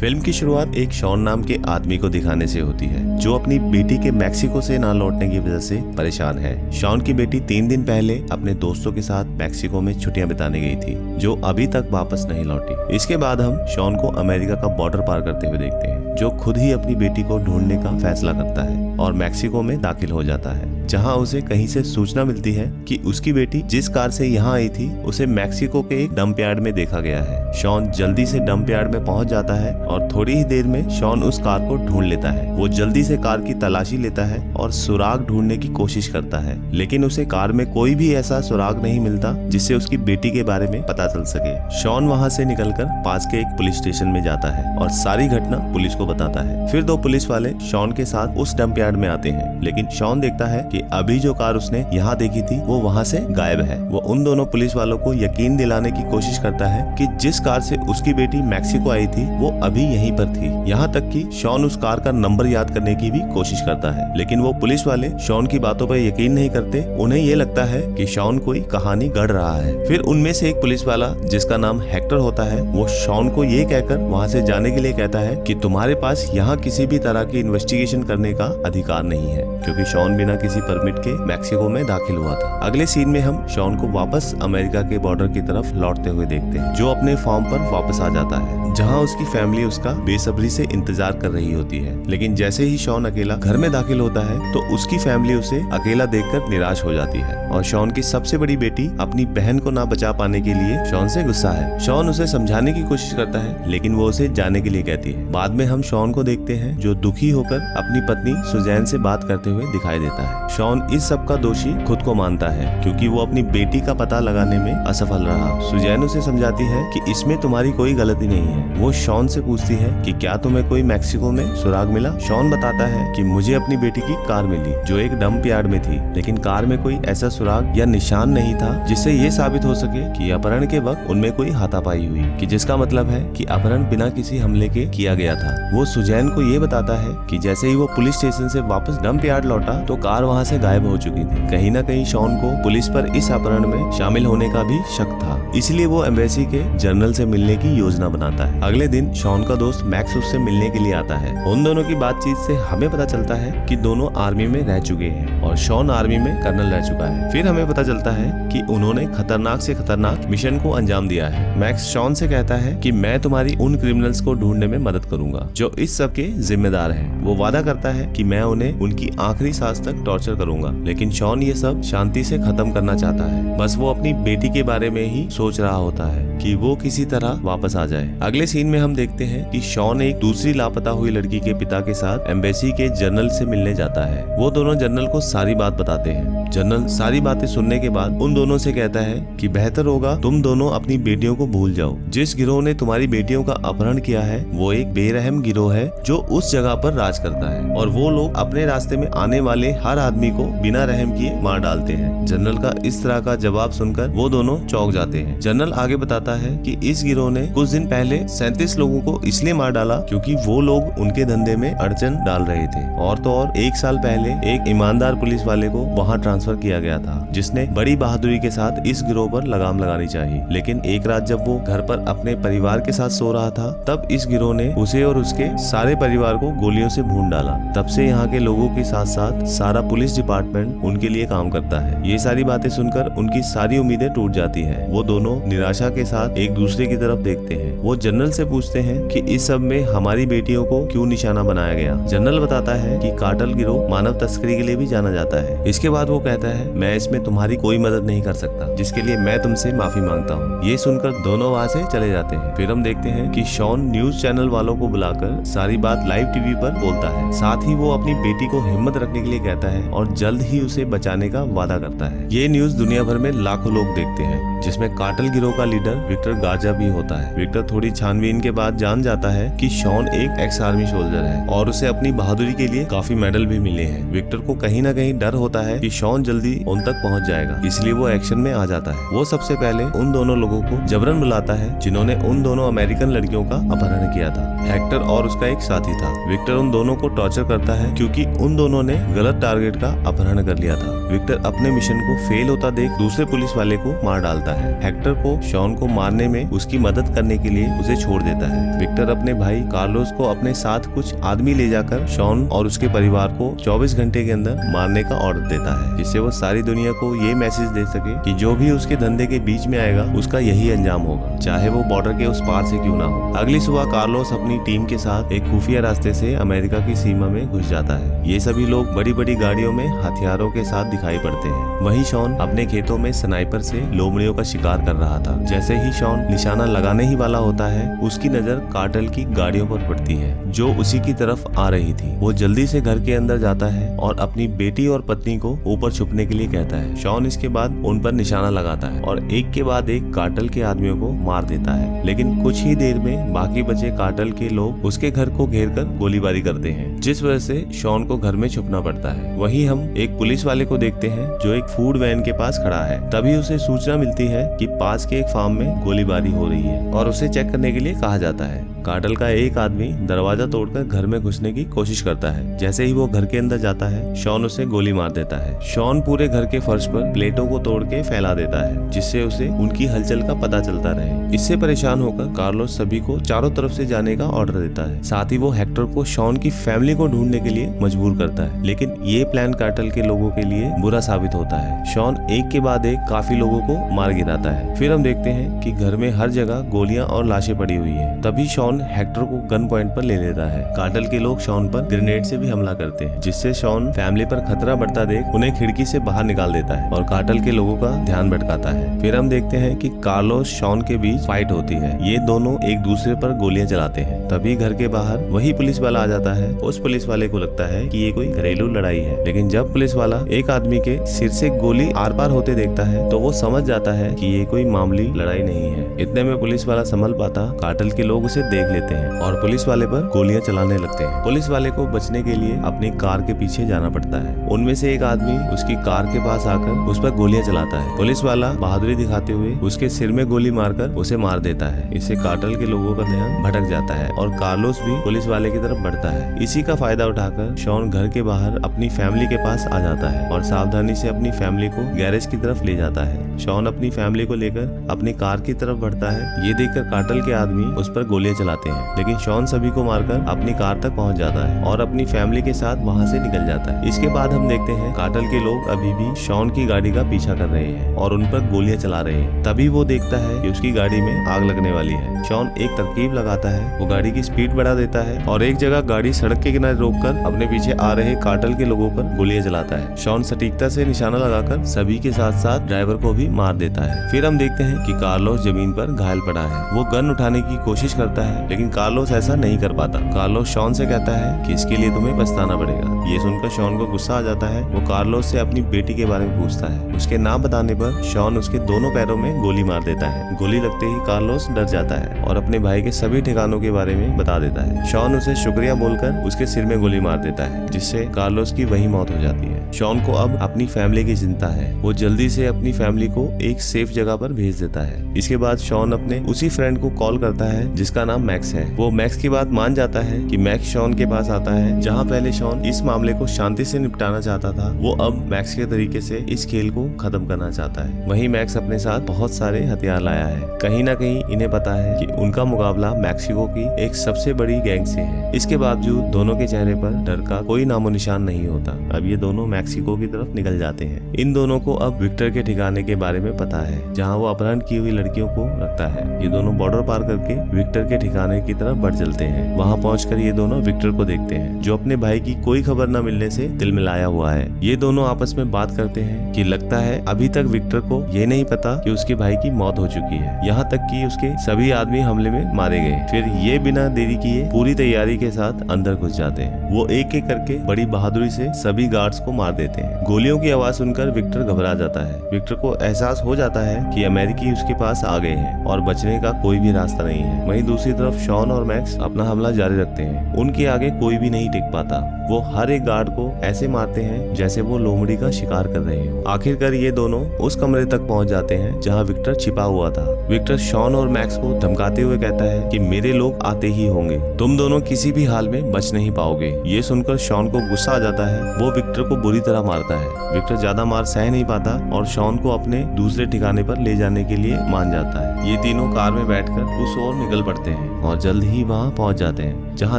Film की शुरुआत एक शॉन नाम के आदमी को दिखाने से होती है, जो अपनी बेटी के मैक्सिको से ना लौटने की वजह से परेशान है। शॉन की बेटी 3 दिन पहले अपने दोस्तों के साथ मैक्सिको में छुट्टियां बिताने गई थी, जो अभी तक वापस नहीं लौटी। इसके बाद हम शॉन को अमेरिका का बॉर्डर पार करते हुए देखते हैं, जो खुद ही अपनी बेटी को ढूंढने का फैसला करता है और मैक्सिको में दाखिल हो जाता है, जहां उसे कहीं से सूचना मिलती है कि उसकी बेटी जिस कार से यहाँ आई थी उसे मैक्सिको के एक डंप यार्ड में देखा गया है। शॉन जल्दी से डंप यार्ड में पहुंच जाता है और थोड़ी ही देर में शॉन उस कार को ढूंढ लेता है। वो जल्दी से कार की तलाशी लेता है और सुराग ढूंढने की कोशिश करता है, लेकिन उसे कार में कोई भी ऐसा सुराग नहीं मिलता जिससे उसकी बेटी के बारे में पता चल सके। शॉन वहाँ से निकलकर पास के एक पुलिस स्टेशन में जाता है और सारी घटना पुलिस को बताता है। फिर 2 पुलिस वाले शॉन के साथ उस डंप यार्ड में आते हैं, लेकिन शॉन देखता है कि अभी जो कार उसने यहाँ देखी थी वो वहाँ से गायब है। वो उन दोनों पुलिस वालों को यकीन दिलाने की कोशिश करता है कि जिस कार से उसकी बेटी मैक्सिको आई थी वो अभी यहीं पर थी। यहाँ तक कि शॉन उस कार का नंबर याद करने की भी कोशिश करता है, लेकिन वो पुलिस वाले शॉन की बातों पर यकीन नहीं करते। उन्हें ये लगता है कि शॉन कोई कहानी गढ़ रहा है। फिर उनमें से एक पुलिस वाला, जिसका नाम हेक्टर होता है, वो शॉन को ये कहकर वहाँ से जाने के लिए कहता है कि तुम्हारे पास यहाँ किसी भी तरह की इन्वेस्टिगेशन करने का अधिकार नहीं है, क्योंकि शॉन बिना किसी परमिट के मैक्सिको में दाखिल हुआ था। अगले सीन में हम शॉन को वापस अमेरिका के बॉर्डर की तरफ लौटते हुए देखते हैं, जो अपने फार्म पर वापस आ जाता है, जहां उसकी फैमिली उसका बेसब्री से इंतजार कर रही होती है। लेकिन जैसे ही शॉन अकेला घर में दाखिल होता है तो उसकी फैमिली उसे अकेला देखकर निराश हो जाती है और शॉन की सबसे बड़ी बेटी अपनी बहन को ना बचा पाने के लिए शॉन से गुस्सा है। शॉन उसे समझाने की कोशिश करता है, लेकिन वो उसे जाने के लिए कहती है। बाद में हम शॉन को देखते हैं जो दुखी होकर अपनी पत्नी सुजैन से बात करते हुए दिखाई देता है। शॉन इस सब का दोषी खुद को मानता है, क्योंकि वो अपनी बेटी का पता लगाने में असफल रहा। सुजैन उसे समझाती है कि इसमें तुम्हारी कोई गलती नहीं है। वो शॉन से पूछती है कि क्या तुम्हें कोई मैक्सिको में सुराग मिला। शॉन बताता है कि मुझे अपनी बेटी की कार मिली, जो एक डंप यार्ड में थी, लेकिन कार में कोई ऐसा सुराग या निशान नहीं था जिससे ये साबित हो सके कि अपहरण के वक्त उनमें कोई हाथापाई हुई, कि जिसका मतलब है कि अपहरण बिना किसी हमले के किया गया था। वो सुजैन को ये बताता है कि जैसे ही वो पुलिस स्टेशन से वापस डंप यार्ड लौटा तो कार वहाँ से गायब हो चुकी थी। कहीं न कहीं शॉन को पुलिस पर इस अपहरण में शामिल होने का भी शक था, इसलिए वो एम्बेसी के जनरल से मिलने की योजना बनाता है। अगले दिन शॉन का दोस्त मैक्स उससे मिलने के लिए आता है। उन दोनों की बातचीत से हमें पता चलता है कि दोनों आर्मी में रह चुके हैं और शॉन आर्मी में कर्नल रह चुका है। फिर हमें पता चलता है कि उन्होंने खतरनाक से खतरनाक मिशन को अंजाम दिया है। मैक्स शॉन से कहता है कि मैं तुम्हारी उन क्रिमिनल्स को ढूंढने में मदद करूंगा जो इस सब के जिम्मेदार हैं। वो वादा करता है कि मैं उन्हें उनकी आखिरी सांस तक टॉर्चर करूंगा, लेकिन शॉन ये सब शांति से खत्म करना चाहता है। बस वो अपनी बेटी के बारे में ही सोच रहा होता है कि वो किसी तरह वापस आ जाए। अगले सीन में हम देखते हैं कि शॉन एक दूसरी लापता हुई लड़की के पिता के साथ एम्बेसी के जनरल से मिलने जाता है। वो दोनों जनरल को सारी बात बताते हैं। जनरल सारी बातें सुनने के बाद उन दोनों से कहता है कि बेहतर होगा तुम दोनों अपनी बेटियों को भूल जाओ। जिस गिरोह ने तुम्हारी बेटियों का अपहरण किया है वो एक बेरहम गिरोह है जो उस जगह पर राज करता है, और वो लोग अपने रास्ते में आने वाले हर आदमी को बिना रहम किए मार डालते हैं। जनरल का इस तरह का जवाब सुनकर वो दोनों चौंक जाते हैं। जनरल आगे बताता है कि इस गिरोह ने कुछ दिन पहले 37 लोगों को इसलिए मार डाला क्योंकि वो लोग उनके धंधे में अड़चन डाल रहे थे, और तो और 1 साल पहले एक ईमानदार पुलिस वाले को वहाँ ट्रांसफर किया गया था, जिसने बड़ी बहादुरी के साथ इस गिरोह पर लगाम लगानी चाहिए। लेकिन एक रात जब वो घर पर अपने परिवार के साथ सो रहा था, तब इस गिरोह ने उसे और उसके सारे परिवार को गोलियों से भून डाला। तब से यहाँ के लोगों के साथ साथ सारा पुलिस डिपार्टमेंट उनके लिए काम करता है। ये सारी बातें सुनकर उनकी सारी उम्मीदें टूट जाती है। वो दोनों निराशा के साथ एक दूसरे की तरफ देखते हैं। वो जनरल से पूछते हैं कि इस सब में हमारी बेटियों को क्यों निशाना बनाया गया। जनरल बताता है कि कार्टेल गिरोह मानव तस्करी के लिए भी जाना जाता है। इसके बाद वो कहता है मैं इसमें तुम्हारी कोई मदद नहीं कर सकता, जिसके लिए मैं तुमसे माफी मांगता हूँ। ये सुनकर दोनों वहाँ से चले जाते हैं। फिर हम देखते हैं कि शॉन न्यूज चैनल वालों को बुलाकर सारी बात लाइव टीवी पर बोलता है। साथ ही वो अपनी बेटी को हिम्मत रखने के लिए कहता है और जल्द ही उसे बचाने का वादा करता है। ये न्यूज दुनिया भर में लाखों लोग देखते हैं, जिसमें कार्टेल गिरोह का लीडर विक्टर गार्जा भी होता है। विक्टर थोड़ी छानबीन के बाद जान जाता है कि शॉन एक एक्स आर्मी सोल्जर है और उसे अपनी बहादुरी के लिए काफी मेडल भी मिले हैं। विक्टर को कहीं न कहीं डर होता है कि शॉन जल्दी उन तक पहुंच जाएगा, इसलिए वो एक्शन में आ जाता है। वो सबसे पहले उन दोनों लोगों को जबरन बुलाता है जिन्होंने उन दोनों अमेरिकन लड़कियों का अपहरण किया था। हेक्टर और उसका एक साथी था। विक्टर उन दोनों को टॉर्चर करता है क्योंकि उन दोनों ने गलत टारगेट का अपहरण कर लिया था। विक्टर अपने मिशन को फेल होता देख दूसरे पुलिस वाले को मार डालता है। हेक्टर को शॉन को मारने में उसकी मदद करने के लिए उसे छोड़ देता है। विक्टर अपने भाई कार्लोस को अपने साथ कुछ आदमी ले जाकर शॉन और उसके परिवार को 24 घंटे के अंदर मारने का ऑर्डर देता है, जिससे वो सारी दुनिया को ये मैसेज दे सके कि जो भी उसके धंधे के बीच में आएगा उसका यही अंजाम होगा, चाहे वो बॉर्डर के उस पार से क्यों ना हो। अगली सुबह कार्लोस अपनी टीम के साथ एक खुफिया रास्ते से अमेरिका की सीमा में घुस जाता है। ये सभी लोग बड़ी बड़ी गाड़ियों में हथियारों के साथ दिखाई पड़ते हैं। वहीं शॉन अपने खेतों में स्नाइपर से लोमड़ियों का शिकार कर रहा था। जैसे ही शॉन निशाना लगाने ही वाला होता है, उसकी नजर कार्टेल की गाड़ियों पर पड़ती है जो उसी की तरफ आ रही थी। वो जल्दी से घर के अंदर जाता है और अपनी बेटी और पत्नी को ऊपर छुपने के लिए कहता है। शॉन इसके बाद उन पर निशाना लगाता है और एक के बाद एक कार्टेल के आदमियों को मार देता है, लेकिन कुछ ही देर में बाकी बचे कार्टेल के लोग उसके घर को घेर कर गोलीबारी करते हैं, जिस वजह से शॉन को घर में छुपना पड़ता है। वहीं हम एक पुलिस वाले को देखते हैं जो एक फूड वैन के पास खड़ा है। तभी उसे सूचना मिलती है कि पास के एक फार्म में गोलीबारी हो रही है और उसे चेक करने के लिए कहा जाता है। कार्टेल का एक आदमी दरवाजा तोड़कर घर में घुसने की कोशिश करता है। जैसे ही वो घर के अंदर जाता है, शॉन उसे गोली मार देता है। शॉन पूरे घर के फर्श पर प्लेटों को तोड़ के फैला देता है, जिससे उसे उनकी हलचल का पता चलता रहे। इससे परेशान होकर कार्लोस सभी को चारों तरफ से जाने का ऑर्डर देता है। साथ ही वो हेक्टर को शॉन की फैमिली को ढूंढने के लिए मजबूर करता है, लेकिन ये प्लान कार्टेल के लोगों के लिए बुरा साबित होता है। शॉन एक के बाद एक काफी लोगों को मार गिराता है। फिर हम देखते हैं कि घर में हर जगह गोलियां और लाशें पड़ी हुई है। तभी शॉन हेक्टर को गन पॉइंट पर ले लेता है। कार्टेल के लोग शॉन पर ग्रेनेड से भी हमला करते हैं, जिससे शॉन फैमिली पर खतरा बढ़ता देख उन्हें खिड़की से बाहर निकाल देता है और कार्टेल के लोगों का ध्यान भटकाता है। फिर हम देखते हैं कि कार्लोस शॉन के बीच फाइट होती है। ये दोनों एक दूसरे पर गोलियां चलाते हैं। तभी घर के बाहर वही पुलिस वाला आ जाता है। उस पुलिस वाले को लगता है कि ये कोई घरेलू लड़ाई है, लेकिन जब पुलिस वाला एक आदमी के सिर से गोली आर पार होते देखता है तो वो समझ जाता है कि ये कोई मामूली लड़ाई नहीं है। इतने में पुलिस वाला संभल पाता, कार्टेल के लोग उसे देख लेते हैं और पुलिस वाले पर गोलियां चलाने लगते हैं। पुलिस वाले को बचने के लिए अपनी कार के पीछे जाना पड़ता है। उनमें से एक आदमी उसकी कार के पास आकर उस पर गोलियां चलाता है। पुलिस वाला बहादुरी दिखाते हुए उसके सिर में गोली मारकर उसे मार देता है। इससे कार्टेल के लोगों का ध्यान भटक जाता है और कार्लोस भी पुलिस वाले की तरफ बढ़ता है। इसी का फायदा उठाकर शॉन घर के बाहर अपनी फैमिली के पास आ जाता है और सावधानी से अपनी फैमिली को गैरेज की तरफ ले जाता है। शॉन अपनी फैमिली को लेकर अपनी कार की तरफ बढ़ता है। ये देखकर कार्टेल के आदमी उस पर गोलियां चलाते हैं, लेकिन शॉन सभी को मारकर अपनी कार तक पहुंच जाता है और अपनी फैमिली के साथ वहां से निकल जाता है। इसके बाद हम देखते हैं कार्टेल के लोग अभी भी शॉन की गाड़ी का पीछा कर रहे हैं और उन पर गोलियां चला रहे हैं। तभी वो देखता है कि उसकी गाड़ी में आग लगने वाली है। शॉन एक तरकीब लगाता है, वो गाड़ी की स्पीड बढ़ा देता है और एक जगह गाड़ी सड़क के किनारे रोककर अपने पीछे आ रहे कार्टेल के लोगों पर गोलियां चलाता है। शॉन सटीकता से निशाना लगाकर सभी के साथ साथ ड्राइवर को भी मार देता है। फिर हम देखते हैं कि कार्लोस जमीन पर घायल पड़ा है। वो गन उठाने की कोशिश करता है, लेकिन कार्लोस ऐसा नहीं कर पाता। कार्लोस शॉन से कहता है कि इसके लिए तुम्हें पछताना पड़ेगा। ये सुनकर शॉन को गुस्सा आ जाता है। वो कार्लोस से अपनी बेटी के बारे में पूछता है। उसके ना बताने पर शॉन उसके दोनों पैरों में गोली मार देता है। गोली लगते ही कार्लोस डर जाता है और अपने भाई के सभी ठिकानों के बारे में बता देता है। शॉन उसे शुक्रिया बोलकर उसके सिर में गोली मार देता है, जिससे कार्लोस की वही मौत हो जाती है। शॉन को अब अपनी फैमिली की चिंता है। वो जल्दी से अपनी फैमिली को एक सेफ जगह पर भेज देता है। इसके बाद शॉन अपने उसी फ्रेंड को कॉल करता है जिसका नाम मैक्स है। वो मैक्स की बात मान जाता है कि मैक्स शॉन के पास आता है। जहाँ पहले शॉन इस मामले को शांति से निपटाना चाहता था, वो अब मैक्स के तरीके से इस खेल को खत्म करना चाहता है। वहीं मैक्स अपने साथ बहुत सारे हथियार लाया है। कहीं ना कहीं इन्हें पता है कि उनका मुकाबला मैक्सिको की एक सबसे बड़ी गैंग से है। इसके बावजूद दोनों के चेहरे पर डर का कोई नामो निशान नहीं होता। अब ये दोनों मैक्सिको की तरफ निकल जाते हैं। इन दोनों को अब विक्टर के ठिकाने के बारे में पता है, जहाँ वो अपहरण की हुई लड़कियों को रखता है। ये दोनों बॉर्डर पार करके विक्टर के ठिकाने की तरफ बढ़ चलते हैं। वहाँ पहुंचकर ये दोनों विक्टर को देखते हैं, जो अपने भाई की कोई खबर न मिलने से तिलमिलाया हुआ है। ये दोनों आपस में बात करते हैं कि लगता है अभी तक विक्टर को ये नहीं पता कि उसके भाई की मौत हो चुकी है, यहाँ तक कि उसके सभी आदमी हमले में मारे गए। फिर ये बिना देरी किए पूरी तैयारी के साथ अंदर घुस जाते हैं। वो एक एक करके बड़ी बहादुरी से सभी गार्ड्स को मार देते हैं। गोलियों की आवाज सुनकर विक्टर घबरा जाता है। विक्टर को एहसास हो जाता है कि अमेरिकी उसके पास आ गए हैं और बचने का कोई भी रास्ता नहीं है। वहीं दूसरी तरफ शॉन और मैक्स अपना हमला जारी रखते हैं। उनके आगे कोई भी नहीं टिक पाता। वो हर एक गार्ड को ऐसे मारते हैं जैसे वो लोमड़ी का शिकार कर रहे हो। आखिरकार ये दोनों उस कमरे तक पहुंच जाते हैं जहां विक्टर छिपा हुआ था। विक्टर शॉन और मैक्स को धमकाते हुए कहता है कि मेरे लोग आते ही होंगे, तुम दोनों किसी भी हाल में बच नहीं पाओगे। ये सुनकर शॉन को गुस्सा आ जाता है। वो विक्टर को बुरी तरह मारता है। विक्टर ज्यादा मार सह नहीं पाता और शॉन को अपने दूसरे ठिकाने पर ले जाने के लिए मान मान जाता है। ये तीनों कार में बैठकर उस ओर निकल पड़ते हैं और जल्द ही वहाँ पहुँच जाते हैं जहाँ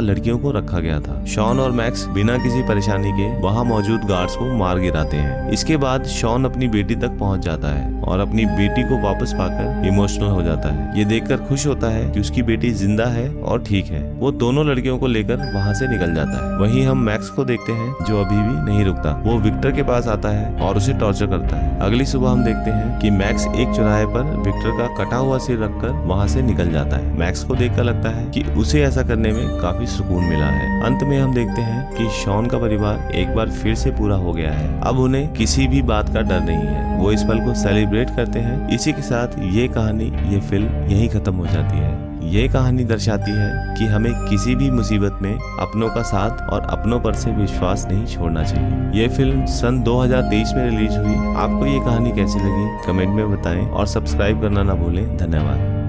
लड़कियों को रखा गया था। शॉन और मैक्स बिना किसी परेशानी के वहाँ मौजूद गार्ड्स को मार गिराते हैं। इसके बाद शॉन अपनी बेटी तक पहुँच जाता है और अपनी बेटी को वापस पाकर इमोशनल हो जाता है। ये देखकर खुश होता है कि उसकी बेटी जिंदा है और ठीक है। वो दोनों लड़कियों को लेकर वहाँ से निकल जाता है। वहीं हम मैक्स को देखते हैं जो अभी भी नहीं रुकता। वो विक्टर के पास आता है और उसे टॉर्चर करता है। अगली सुबह हम देखते हैं कि मैक्स एक चौराहे पर विक्टर का कटा हुआ सिर रखकर वहाँ से निकल जाता है। मैक्स को देखकर लगता है कि उसे ऐसा करने में काफी सुकून मिला है। अंत में हम देखते हैं कि शॉन का परिवार एक बार फिर से पूरा हो गया है। अब उन्हें किसी भी बात का डर नहीं है। वो इस पल को सेलिब्रेट करते हैं। इसी के साथ ये कहानी, ये फिल्म यहीं खत्म हो जाती है। ये कहानी दर्शाती है कि हमें किसी भी मुसीबत में अपनों का साथ और अपनों पर से विश्वास नहीं छोड़ना चाहिए। ये फिल्म सन 2023 में रिलीज हुई। आपको ये कहानी कैसी लगी कमेंट में बताएं और सब्सक्राइब करना ना भूलें। धन्यवाद।